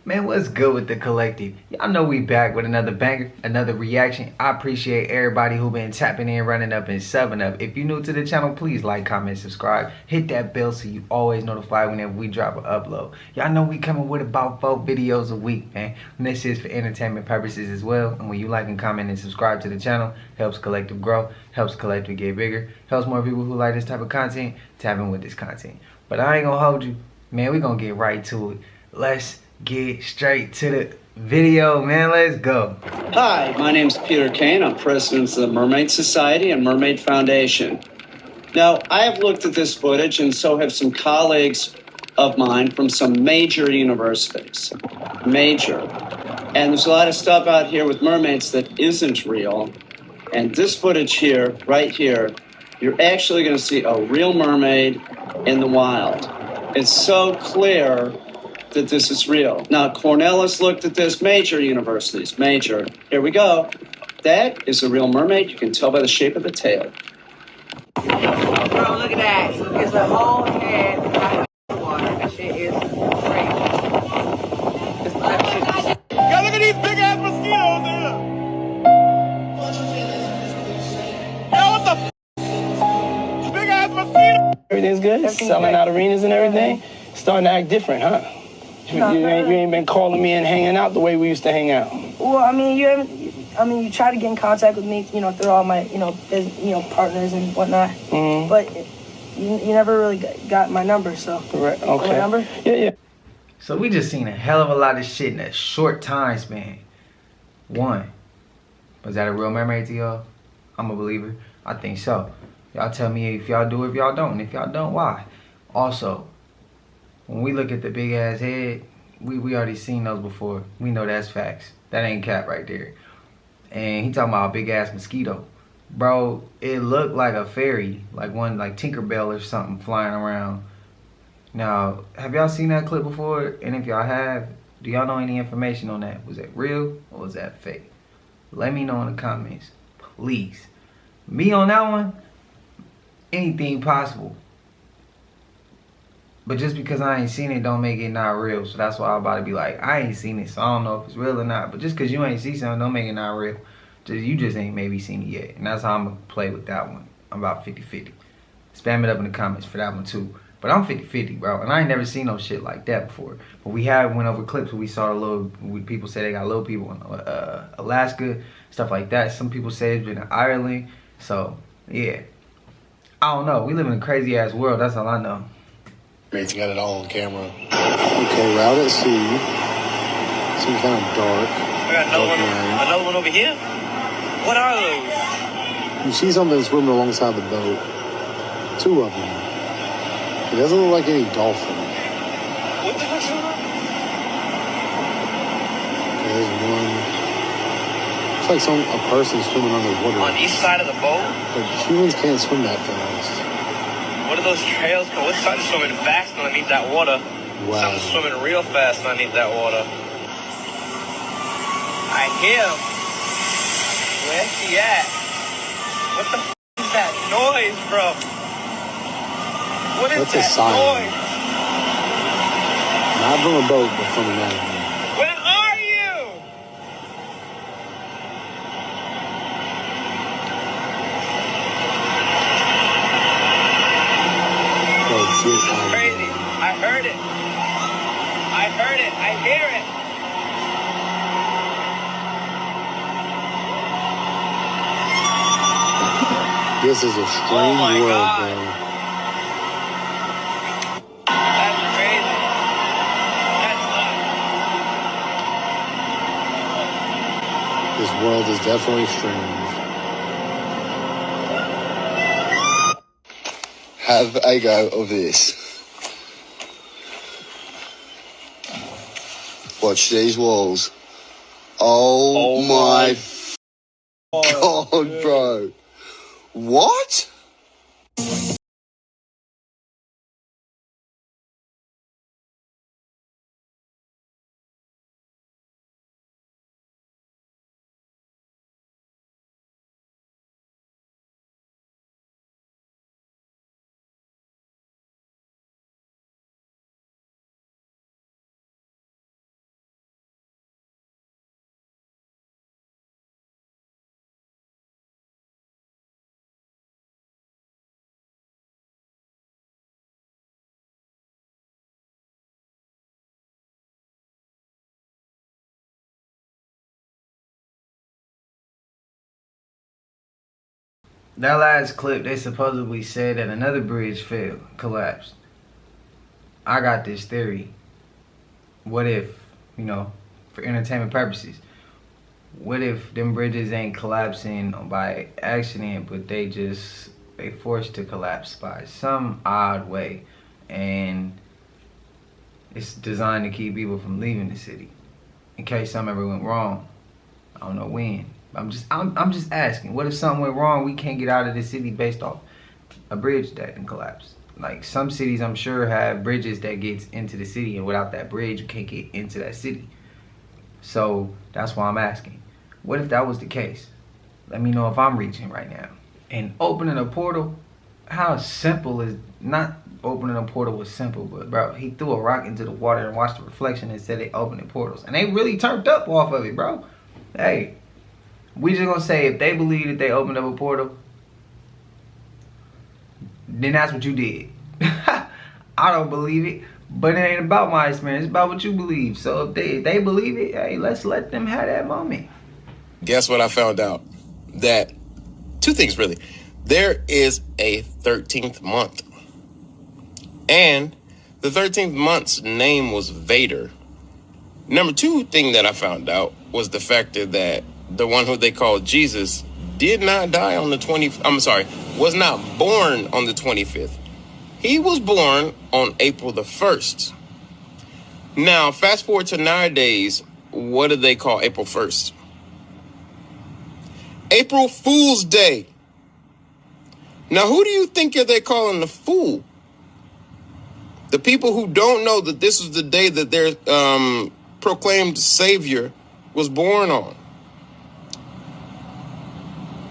Man, what's good with the collective? Y'all know we back with another banger, another reaction. I appreciate everybody who been tapping in, running up, and subbing up. If you're new to the channel, please like, comment, subscribe. Hit that bell so you always notified whenever we drop an upload. Y'all know we coming with about 4 videos a week, man. And this is for entertainment purposes as well. And when you like and comment and subscribe to the channel, helps collective grow, helps collective get bigger, helps more people who like this type of content tap in with this content. But I ain't gonna hold you, man. We gonna get right to it. Let's get straight to the video, man. Let's go. Hi, my name's Peter Kane. I'm president of the Mermaid Society and Mermaid Foundation. Now, I have looked at this footage, and so have some colleagues of mine from some major universities. Major. And there's a lot of stuff out here with mermaids that isn't real. And this footage here, right here, you're actually going to see a real mermaid in the wild. It's so clear that this is real. Now, Cornell has looked at this, major universities, major. Here we go. That is a real mermaid. You can tell by the shape of the tail. Bro, look at that. It's a whole head out of water. That shit is crazy. Yo, look at these big ass mosquitoes there. Yo, what the big ass mosquitoes? Everything's good? Selling out arenas and everything? Starting to act different, huh? You ain't been calling me and hanging out the way we used to hang out. Well, I mean, you try to get in contact with me, through all my, partners and whatnot. Mm-hmm. But you never really got my number, so. Right. Okay. My number? Yeah. So we just seen a hell of a lot of shit in a short time span. One, was that a real mermaid to y'all? I'm a believer. I think so. Y'all tell me if y'all do, if y'all don't. And if y'all don't, why? Also, when we look at the big ass head, we already seen those before. We know that's facts. That ain't cap right there. And he talking about a big ass mosquito. Bro, it looked like a fairy, like one like Tinkerbell or something flying around. Now, have y'all seen that clip before? And if y'all have, do y'all know any information on that? Was that real or was that fake? Let me know in the comments, please. Me on that one, anything possible. But just because I ain't seen it don't make it not real. So that's why I'm about to be like, I ain't seen it, so I don't know if it's real or not. But just because you ain't seen something don't make it not real. You just ain't maybe seen it yet. And that's how I'm going to play with that one. I'm about 50-50. Spam it up in the comments for that one too. But I'm 50-50, bro. And I ain't never seen no shit like that before. But we went over clips where we saw people say they got little people in Alaska, stuff like that. Some people say it's been in Ireland. So, yeah. I don't know. We live in a crazy ass world. That's all I know. Great, you got it all on camera. Okay, route at sea. Seems kind of dark. I got another one over here. What are those? You see something swimming alongside the boat. 2 of them. It doesn't look like any dolphin. What the heck's going on? Okay, there's one. Looks like a person swimming underwater. On each side of the boat? But humans can't swim that fast. What are those trails called? What's something swimming fast underneath that water? Wow. Something swimming real fast underneath that water. I hear him. Where's he at? What the f is that noise, bro? What is That's a that sign. noise? Not from a boat, but from an animal. Where are you? Oh, Crazy. I heard it. I heard it. I hear it. this is a strange world, God. bro. That's crazy. That's nuts. This world is definitely strange. Have a go of this. Watch these walls. Oh my God, bro. What? that last clip, they supposedly said that another bridge collapsed. I got this theory. What if, for entertainment purposes, what if them bridges ain't collapsing by accident, but they forced to collapse by some odd way, and it's designed to keep people from leaving the city in case something ever went wrong. I don't know when. I'm just asking. What if something went wrong? We can't get out of the city based off a bridge that can collapse. Like some cities, I'm sure have bridges that gets into the city, and without that bridge, you can't get into that city. So that's why I'm asking. What if that was the case? Let me know if I'm reaching right now. And opening a portal, how simple is, not opening a portal was simple, but bro, he threw a rock into the water and watched the reflection and said they opening portals. And they really turned up off of it, bro. Hey, we just gonna say if they believe that they opened up a portal, then that's what you did. I don't believe it, but it ain't about my experience. It's about what you believe. So if they believe it, hey, let's let them have that moment. Guess what I found out? That two things really. There is a 13th month. And the 13th month's name was Vader. Number two thing that I found out was the fact that the one who they called Jesus did not die on the 20th. Was not born on the 25th. He was born on April the 1st. Now, fast forward to nowadays, what do they call April 1st? April Fool's Day. Now, who do you think they're calling the fool? The people who don't know that this is the day that their proclaimed savior was born on.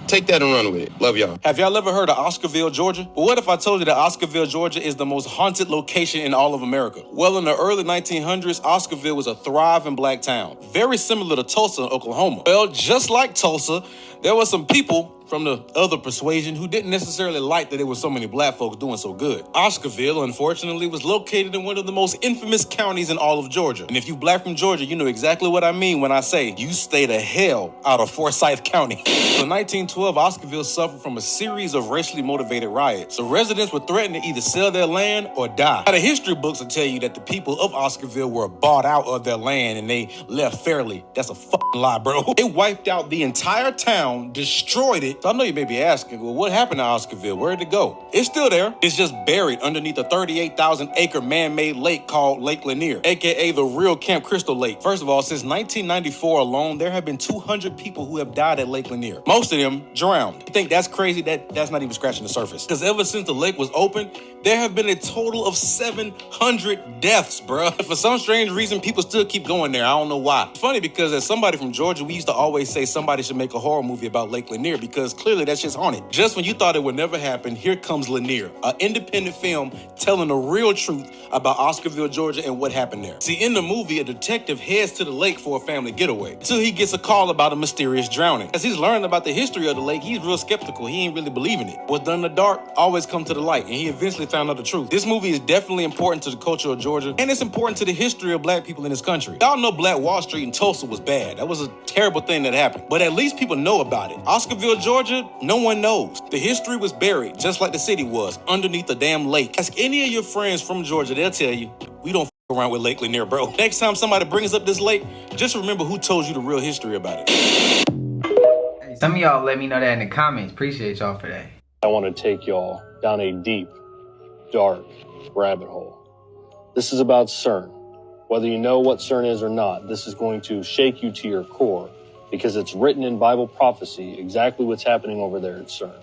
Take that and run with it. Love y'all. Have y'all ever heard of Oscarville, Georgia? Well, what if I told you that Oscarville, Georgia is the most haunted location in all of America? Well, in the early 1900s, Oscarville was a thriving black town, very similar to Tulsa, Oklahoma. Well, just like Tulsa, there were some people from the other persuasion who didn't necessarily like that there were so many black folks doing so good. Oscarville, unfortunately, was located in one of the most infamous counties in all of Georgia. And if you black from Georgia, you know exactly what I mean when I say you stay the hell out of Forsyth County. In 1912, Oscarville suffered from a series of racially motivated riots. The residents were threatened to either sell their land or die. Now, the history books will tell you that the people of Oscarville were bought out of their land and they left fairly. That's a fucking lie, bro. They wiped out the entire town, destroyed it. So I know you may be asking, well, what happened to Oscarville? Where'd it go? It's still there. It's just buried underneath a 38,000-acre man-made lake called Lake Lanier, aka the real Camp Crystal Lake. First of all, since 1994 alone, there have been 200 people who have died at Lake Lanier. Most of them drowned. You think that's crazy? That's not even scratching the surface. Because ever since the lake was open, there have been a total of 700 deaths, bro. For some strange reason, people still keep going there. I don't know why. It's funny because as somebody from Georgia, we used to always say somebody should make a horror movie about Lake Lanier because clearly that shit's haunted. Just when you thought it would never happen, here comes Lanier, an independent film telling the real truth about Oscarville, Georgia, and what happened there. See, in the movie, a detective heads to the lake for a family getaway until he gets a call about a mysterious drowning. As he's learning about the history of the lake, he's real skeptical. He ain't really believing it. What's done in the dark always come to the light, and he eventually found out the truth. This movie is definitely important to the culture of Georgia, and it's important to the history of black people in this country. Y'all know Black Wall Street in Tulsa was bad. That was a terrible thing that happened. But at least people know about it. Oscarville, Georgia, no one knows. The history was buried, just like the city was, underneath a damn lake. Ask any of your friends from Georgia, they'll tell you, we don't around with Lake Lanier, bro. Next time somebody brings up this lake, just remember who told you the real history about it. Hey, some of y'all let me know that in the comments. Appreciate y'all for that. I want to take y'all down a deep, dark rabbit hole. This is about CERN. Whether you know what CERN is or not, this is going to shake you to your core because it's written in Bible prophecy exactly what's happening over there at CERN.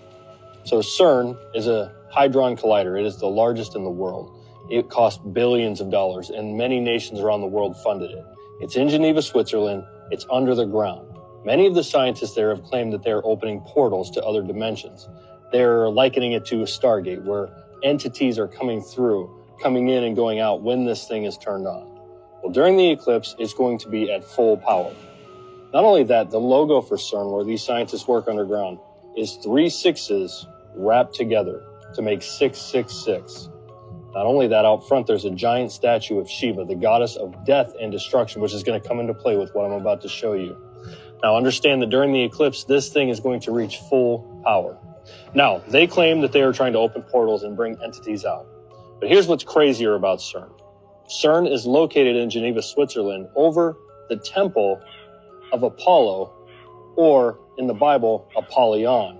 So CERN is a hadron collider. It is the largest in the world. It cost billions of dollars, and many nations around the world funded it. It's in Geneva, Switzerland. It's under the ground. Many of the scientists there have claimed that they're opening portals to other dimensions. They're likening it to a Stargate, where entities are coming in and going out when this thing is turned on. Well, during the eclipse, it's going to be at full power. Not only that, the logo for CERN, where these scientists work underground, is 3 6s wrapped together to make 666. Not only that, out front, there's a giant statue of Shiva, the goddess of death and destruction, which is going to come into play with what I'm about to show you. Now, understand that during the eclipse, this thing is going to reach full power. Now, they claim that they are trying to open portals and bring entities out. But here's what's crazier about CERN. CERN is located in Geneva, Switzerland, over the temple of Apollo, or in the Bible, Apollyon.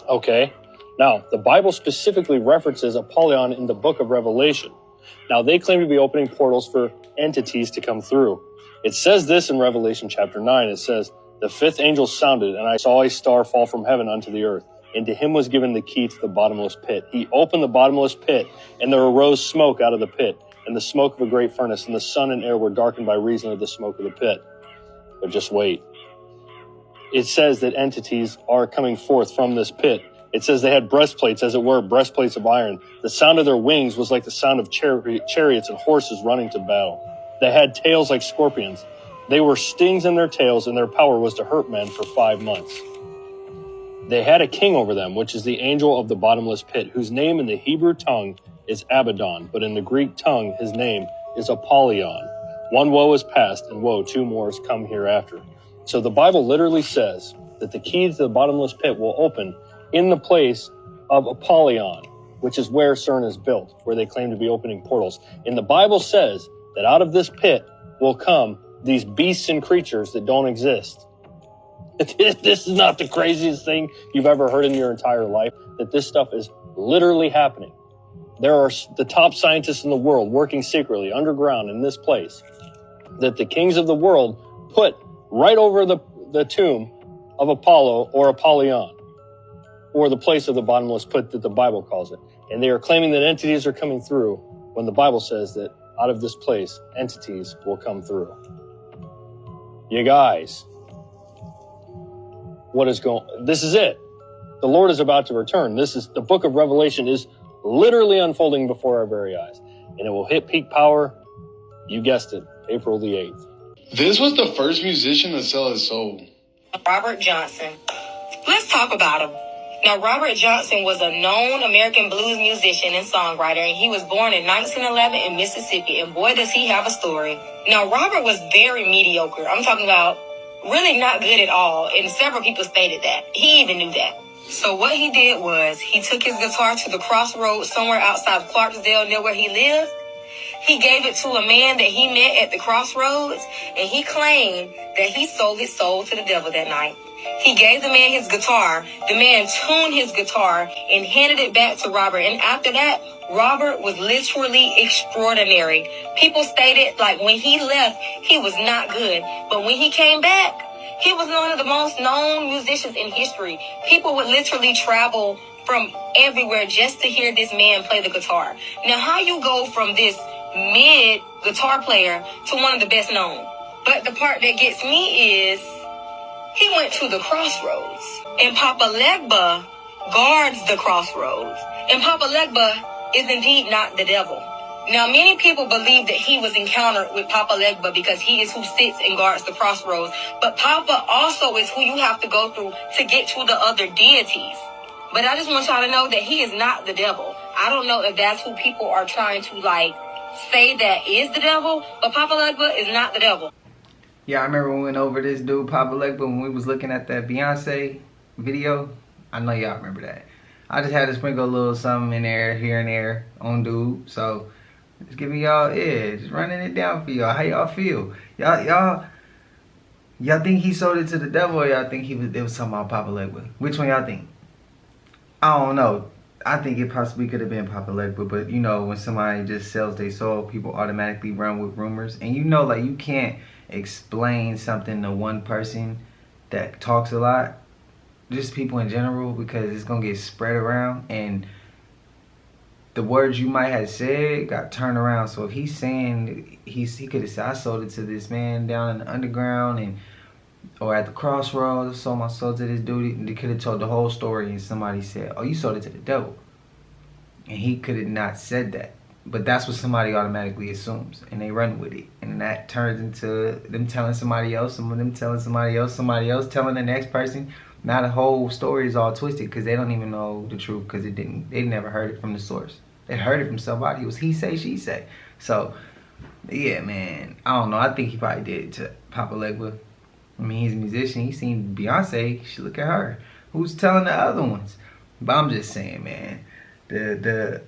Okay? Now, the Bible specifically references Apollyon in the book of Revelation. Now, they claim to be opening portals for entities to come through. It says this in Revelation chapter 9. It says, "The fifth angel sounded, and I saw a star fall from heaven unto the earth. And to him was given the key to the bottomless pit. He opened the bottomless pit, and there arose smoke out of the pit, and the smoke of a great furnace, and the sun and air were darkened by reason of the smoke of the pit." But just wait. It says that entities are coming forth from this pit. It says they had breastplates, as it were, breastplates of iron. The sound of their wings was like the sound of chariots and horses running to battle. They had tails like scorpions. They were stings in their tails, and their power was to hurt men for 5 months. They had a king over them, which is the angel of the bottomless pit, whose name in the Hebrew tongue is Abaddon, but in the Greek tongue his name is Apollyon. One woe is past, and woe, 2 more is come hereafter. So the Bible literally says that the key to the bottomless pit will open in the place of Apollyon, which is where CERN is built, where they claim to be opening portals. And the Bible says that out of this pit will come these beasts and creatures that don't exist. This is not the craziest thing you've ever heard in your entire life, that this stuff is literally happening. There are the top scientists in the world working secretly underground in this place that the kings of the world put right over the tomb of Apollo or Apollyon, or the place of the bottomless pit that the Bible calls it. And they are claiming that entities are coming through when the Bible says that out of this place, entities will come through. You guys, this is it. The Lord is about to return. The book of Revelation is literally unfolding before our very eyes. And it will hit peak power, you guessed it, April the 8th. This was the first musician to sell his soul. Robert Johnson. Let's talk about him. Now, Robert Johnson was a known American blues musician and songwriter, and he was born in 1911 in Mississippi, and boy, does he have a story. Now, Robert was very mediocre. I'm talking about really not good at all, and several people stated that. He even knew that. So what he did was he took his guitar to the crossroads somewhere outside of Clarksdale near where he lived. He gave it to a man that he met at the crossroads, and he claimed that he sold his soul to the devil that night. He gave the man his guitar. The man tuned his guitar and handed it back to Robert. And after that, Robert was literally extraordinary. People stated, like, when he left, he was not good. But when he came back, he was one of the most known musicians in history. People would literally travel from everywhere just to hear this man play the guitar. Now, how you go from this mid guitar player to one of the best known? But the part that gets me is he went to the crossroads, and Papa Legba guards the crossroads. And Papa Legba is indeed not the devil. Now, many people believe that he was encountered with Papa Legba because he is who sits and guards the crossroads. But Papa also is who you have to go through to get to the other deities. But I just want y'all to know that he is not the devil. I don't know if that's who people are trying to, say that is the devil, but Papa Legba is not the devil. Yeah, I remember when we went over this dude, Papa Legba, when we was looking at that Beyonce video. I know y'all remember that. I just had to sprinkle a little something in there, here and there, on dude. So, just giving y'all, just running it down for y'all. How y'all feel? Y'all think he sold it to the devil, or y'all think it was talking about Papa Legba? Which one y'all think? I don't know. I think it possibly could have been Papa Legba, but you know, when somebody just sells their soul, people automatically run with rumors. And you know, you can't explain something to one person that talks a lot, just people in general, because it's gonna get spread around, and the words you might have said got turned around. So if he's saying he could have said, I sold it to this man down in the underground, or at the crossroads, sold my soul to this dude, and they could have told the whole story, and somebody said, oh, you sold it to the devil, and he could have not said that. But that's what somebody automatically assumes, and they run with it. And that turns into them telling somebody else, some of them telling somebody else telling the next person. Now the whole story is all twisted because they don't even know the truth, because they never heard it from the source. They heard it from somebody. It was he say, she say. So, yeah, man, I don't know. I think he probably did it to Papa Legba. I mean, he's a musician. He's seen Beyonce. She look at her. who's telling the other ones? But I'm just saying, man, the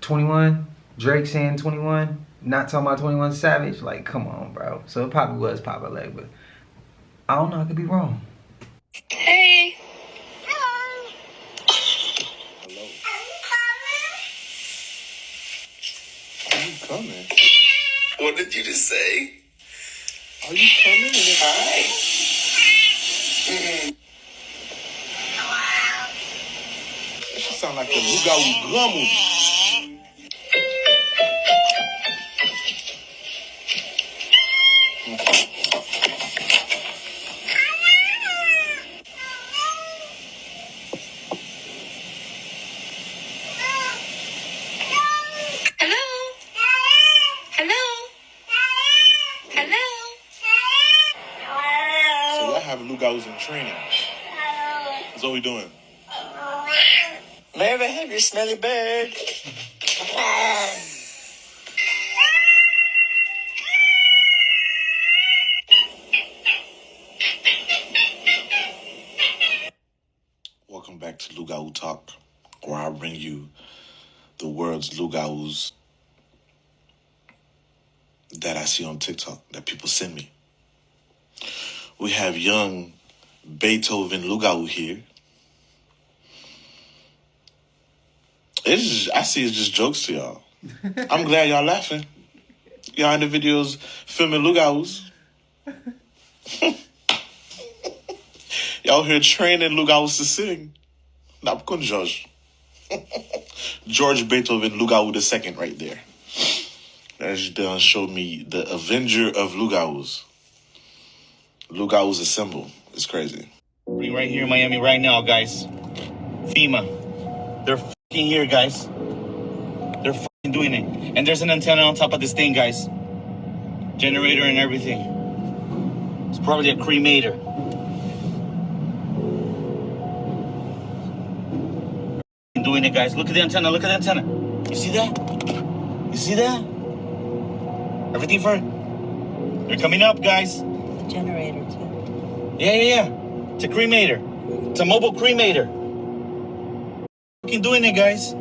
21, Drake saying 21, not talking about 21 Savage, like, come on, bro. So it probably was Papa Leg, but I don't know, I could be wrong. Hey. Hello. Are you coming? What did you just say? Are you coming? Hi. That should sound like a Lugawu Glamu. Hello. Hello. Hello. So y'all have Lugawus in training. That's what we doing. May I have your smelly bird? Welcome back to Lugawu Talk, where I bring you the world's Lugawus that I see on TikTok, that people send me. We have young Beethoven Lugawu here. I see it's just jokes to y'all. I'm glad y'all laughing. Y'all in the videos filming Lugawus. Y'all here training Lugawus to sing. Not con George. George Beethoven Lugawu II right there. That's done showed me the Avenger of Lugawus. Lugawus assemble. It's crazy. Right here in Miami right now, guys. FEMA. They're fucking here, guys. They're fucking doing it. And there's an antenna on top of this thing, guys. Generator and everything. It's probably a cremator. Doing it, guys. Look at the antenna. Look at the antenna. You see that? You see that? Everything for... They're coming up, guys. The generator, too. Yeah. It's a cremator. It's a mobile cremator. Fucking doing it, guys.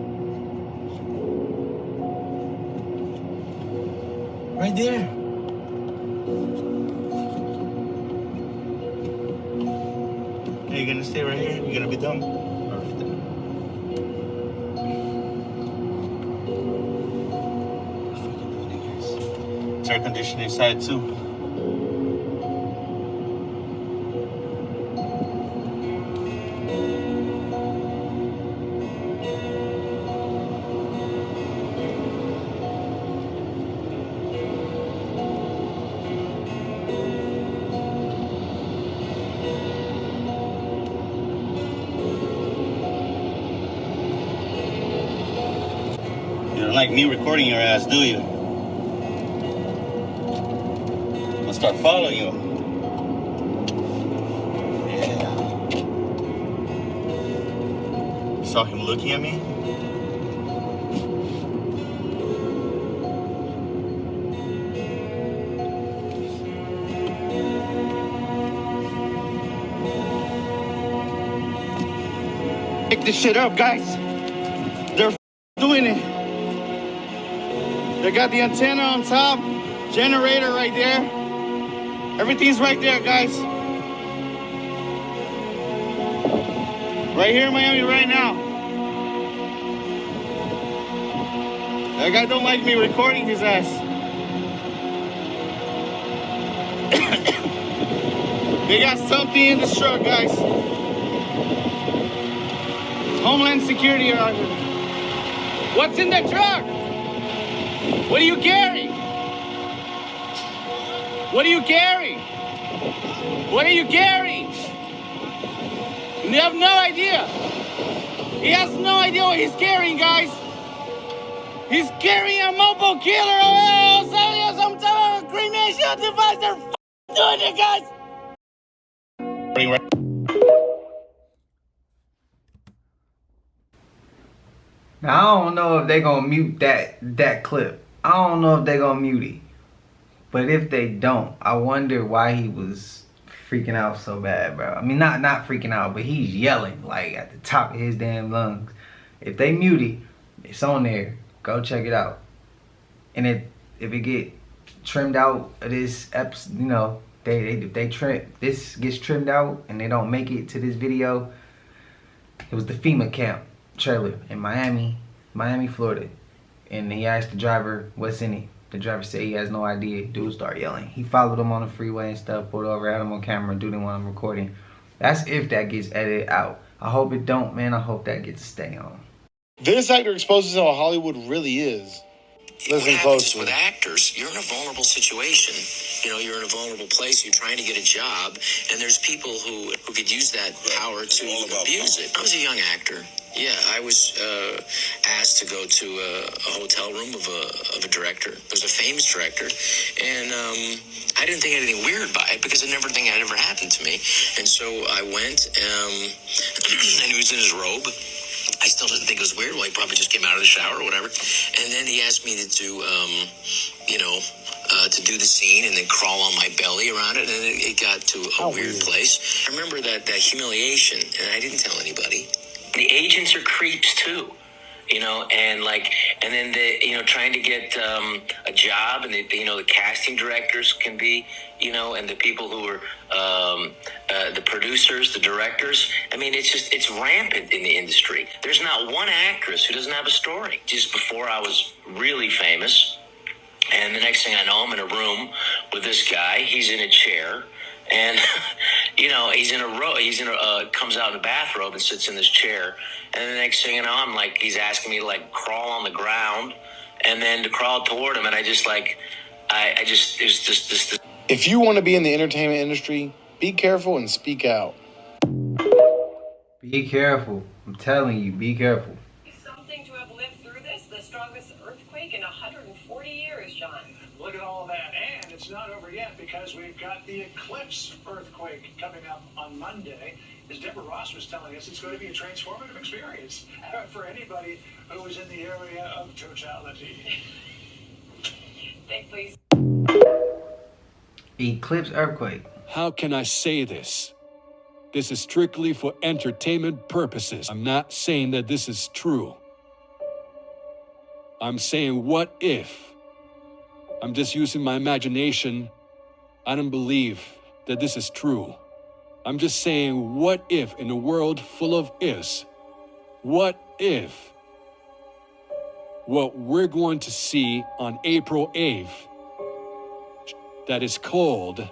Right there. Hey, you're gonna stay right here? You're gonna be done? Perfect. It's air conditioning inside too. You don't like me recording your ass, do you? I'll start following you. Yeah. Saw him looking at me? Pick this shit up, guys. They're doing it. They got the antenna on top, generator right there. Everything's right there, guys. Right here in Miami right now. That guy don't like me recording his ass. They got something in this truck, guys. Homeland Security are out here. What's in the truck? What do you carry? What do you carry? What are you carrying? You have no idea. He has no idea what he's carrying, guys. He's carrying a mobile killer. Oh, some type of cremation device. They're doing it, guys. Now, I don't know if they're going to mute that clip. I don't know if they're going to mute it. But if they don't, I wonder why he was freaking out so bad, bro. I mean, not freaking out, but he's yelling like at the top of his damn lungs. If they mute it, it's on there. Go check it out. And if it get trimmed out of this episode, you know, if this gets trimmed out and they don't make it to this video, it was the FEMA camp trailer in Miami, Florida. And he asked the driver what's in it. The driver said he has no idea. Dude started yelling. He followed him on the freeway and stuff, pulled over, had him on camera, dude didn't want him recording. That's if that gets edited out. I hope it don't, man. I hope that gets to stay on. This actor exposes how Hollywood really is. Listen closely. With actors, you're in a vulnerable situation. You know, you're in a vulnerable place. You're trying to get a job, and there's people who could use that power to abuse it. I was a young actor. Yeah, I was asked to go to a hotel room of a director. It was a famous director, and I didn't think anything weird by it because I never think it ever happened to me. And so I went, and he was in his robe. I still didn't think it was weird. Well, he probably just came out of the shower or whatever. And then he asked me to do, to do the scene and then crawl on my belly around it. And it got to a weird place. I remember that humiliation, and I didn't tell anybody. The agents are creeps too, you know, and then trying to get a job, and the casting directors can be, and the people who are the producers, the directors. I mean, it's rampant in the industry. There's not one actress who doesn't have a story. Just before I was really famous, and the next thing I know, I'm in a room with this guy. He's in a chair. And, he's in comes out in a bathrobe and sits in this chair. And the next thing you know, I'm like, he's asking me to crawl on the ground and then to crawl toward him. And I just there's just this. If you want to be in the entertainment industry, be careful and speak out. Be careful. I'm telling you, be careful. Something to have lived through this, the strongest earthquake in 140 years, John. Look at all of that, and it's not over yet because we've got the Eclipse earthquake coming up on Monday. As Deborah Ross was telling us, it's going to be a transformative experience for anybody who is in the area of totality. Think, please. Eclipse earthquake. How can I say this? This is strictly for entertainment purposes. I'm not saying that this is true. I'm saying, what if? I'm just using my imagination. I don't believe that this is true. I'm just saying, what if in a world full of ifs? What if what we're going to see on April 8th that is called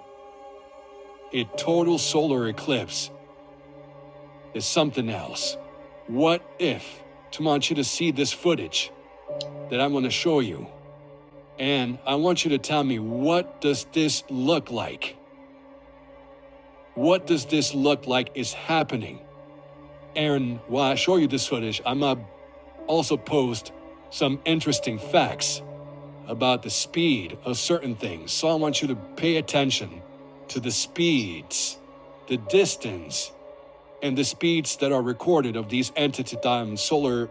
a total solar eclipse is something else? What if? I want you to see this footage that I'm going to show you. And I want you to tell me, what does this look like? What does this look like is happening? And while I show you this footage, I'm going to also post some interesting facts about the speed of certain things. So I want you to pay attention to the speeds, the distance, and the speeds that are recorded of these solar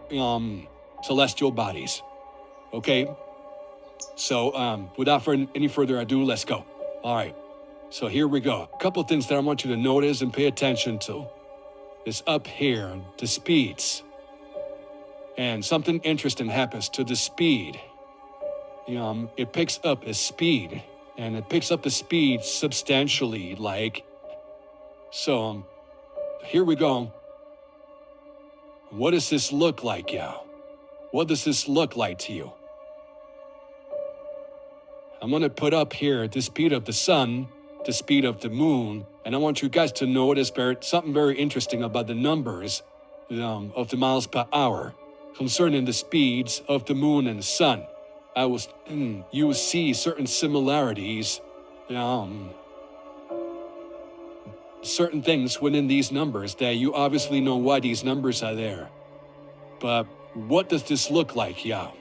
celestial bodies. Okay? So, without any further ado, let's go. All right, so here we go. A couple of things that I want you to notice and pay attention to is up here, the speeds. And something interesting happens to the speed. It picks up a speed, and it picks up the speed substantially, So, here we go. What does this look like, y'all? What does this look like to you? I'm going to put up here the speed of the sun, the speed of the moon, and I want you guys to notice something very interesting about the numbers of the miles per hour concerning the speeds of the moon and the sun. You will see certain similarities, certain things within these numbers that you obviously know why these numbers are there. But what does this look like, y'all?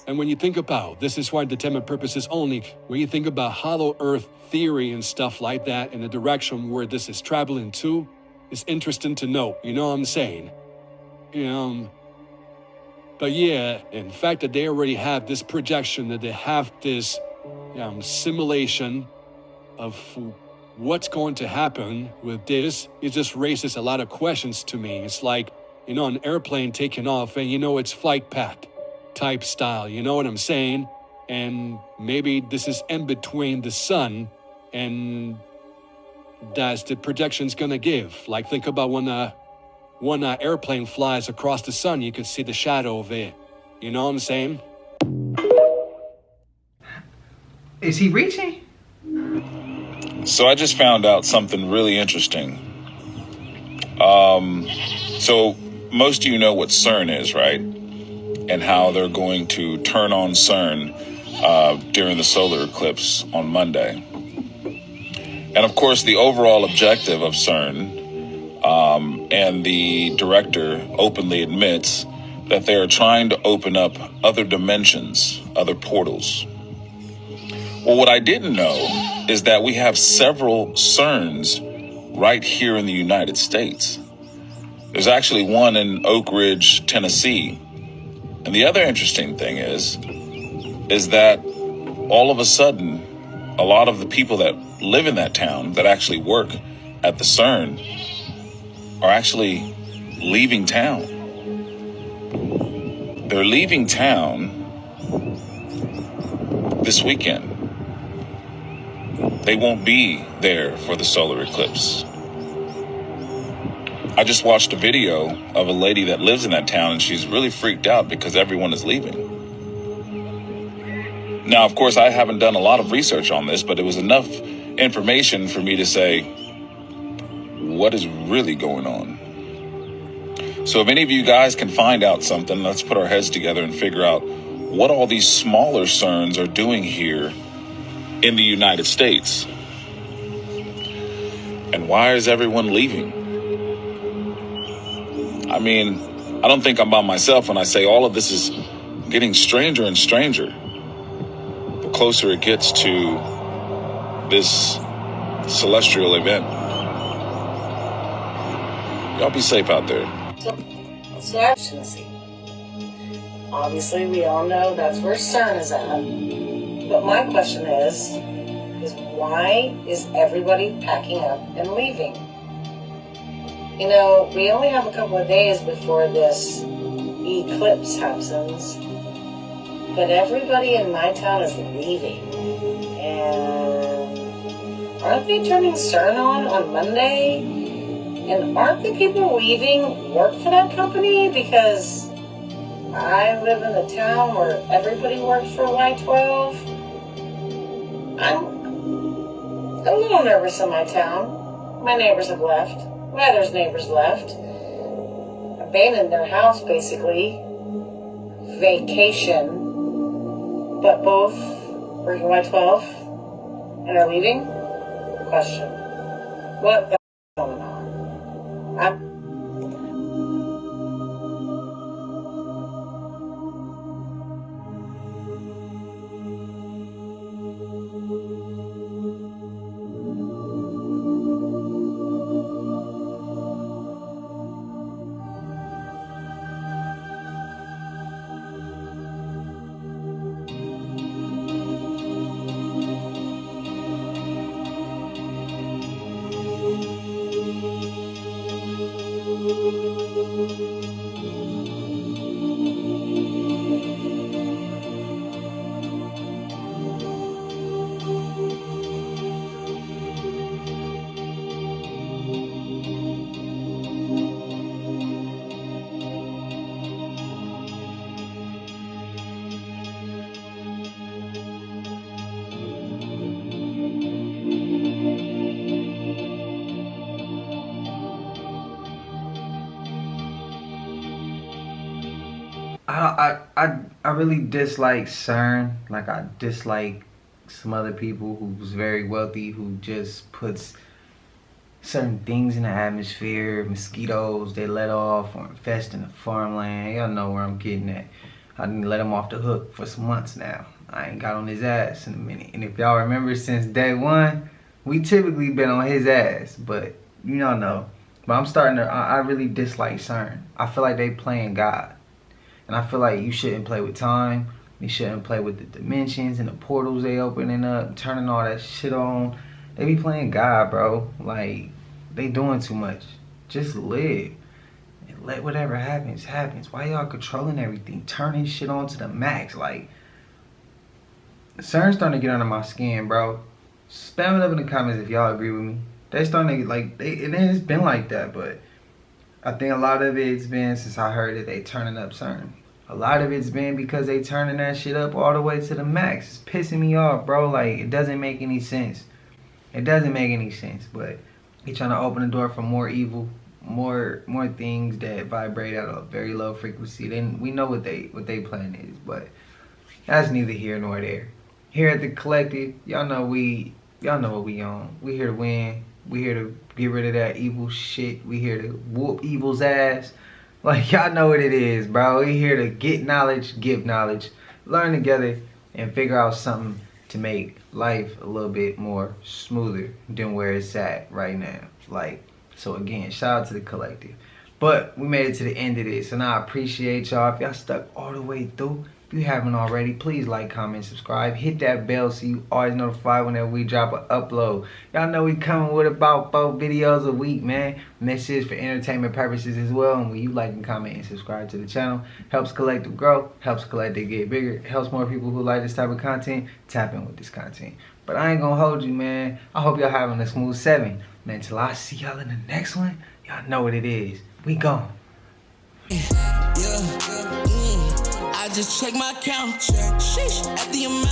And when you think about, this is for entertainment purposes only, when you think about hollow earth theory and stuff like that and the direction where this is traveling to, it's interesting to note, you know what I'm saying? But yeah, in fact that they already have this projection, that they have this simulation of what's going to happen with this, it just raises a lot of questions to me. It's like, you know, an airplane taking off and you know it's flight path type style, you know what I'm saying? And maybe this is in between the sun and that's the projection's gonna give. Like think about when an airplane flies across the sun, you can see the shadow of it. You know what I'm saying? Is he reaching? So I just found out something really interesting. So most of you know what CERN is, right? And how they're going to turn on CERN during the solar eclipse on Monday. And of course, the overall objective of CERN, and the director openly admits that they are trying to open up other dimensions, other portals. Well, what I didn't know is that we have several CERNs right here in the United States. There's actually one in Oak Ridge, Tennessee. And the other interesting thing is that all of a sudden, a lot of the people that live in that town that actually work at the CERN are actually leaving town. They're leaving town this weekend. They won't be there for the solar eclipse. I just watched a video of a lady that lives in that town, and she's really freaked out because everyone is leaving. Now, of course, I haven't done a lot of research on this, but it was enough information for me to say, what is really going on? So if any of you guys can find out something, let's put our heads together and figure out what all these smaller CERNs are doing here in the United States. And why is everyone leaving? I mean, I don't think I'm by myself when I say all of this is getting stranger and stranger the closer it gets to this celestial event. Y'all be safe out there. So actually, obviously we all know that's where CERN is at. But my question is why is everybody packing up and leaving? You know, we only have a couple of days before this eclipse happens, but everybody in my town is leaving. And aren't they turning CERN on Monday? And aren't the people leaving work for that company? Because I live in the town where everybody works for Y12. I'm a little nervous in my town. My neighbors have left. My other neighbors left. Abandoned their house, basically. Vacation. But both working Y12 and are leaving? Question. What the is going on? I really dislike CERN. Like, I dislike some other people who's very wealthy who just puts certain things in the atmosphere, mosquitoes they let off or infest in the farmland. Y'all know where I'm getting at. I didn't let him off the hook for some months now. I ain't got on his ass in a minute. And if y'all remember, since day one, we typically been on his ass, but you don't know. But I'm starting to, I really dislike CERN. I feel like they playing God. And I feel like you shouldn't play with time. You shouldn't play with the dimensions and the portals they opening up, turning all that shit on. They be playing God, bro. Like, they doing too much. Just live. And let whatever happens, happens. Why y'all controlling everything? Turning shit on to the max. Like, CERN's starting to get under my skin, bro. Spam it up in the comments if y'all agree with me. They starting to, like, and it's been like that, but I think a lot of it's been since I heard that they turning up CERN. A lot of it's been because they turning that shit up all the way to the max. It's pissing me off, bro. Like, it doesn't make any sense. It doesn't make any sense, but they trying to open the door for more evil, more things that vibrate at a very low frequency. Then we know what they plan is, but that's neither here nor there. Here at the Collective, y'all know what we on. We here to win. We here to get rid of that evil shit. We here to whoop evil's ass. Like, y'all know what it is, bro. We here to get knowledge, give knowledge, learn together, and figure out something to make life a little bit more smoother than where it's at right now. Like, so again, shout out to the Collective. But we made it to the end of this, and I appreciate y'all. If y'all stuck all the way through, if you haven't already, please like, comment, subscribe. Hit that bell so you always notified whenever we drop an upload. Y'all know we coming with about 4 videos a week, man. And this is for entertainment purposes as well. And when you like and comment and subscribe to the channel, helps Collective grow, helps Collective get bigger, helps more people who like this type of content tap in with this content. But I ain't gonna hold you, man. I hope y'all having a smooth 7. Man, until I see y'all in the next one, y'all know what it is. We gone. I just check my account. Sheesh, at the amount.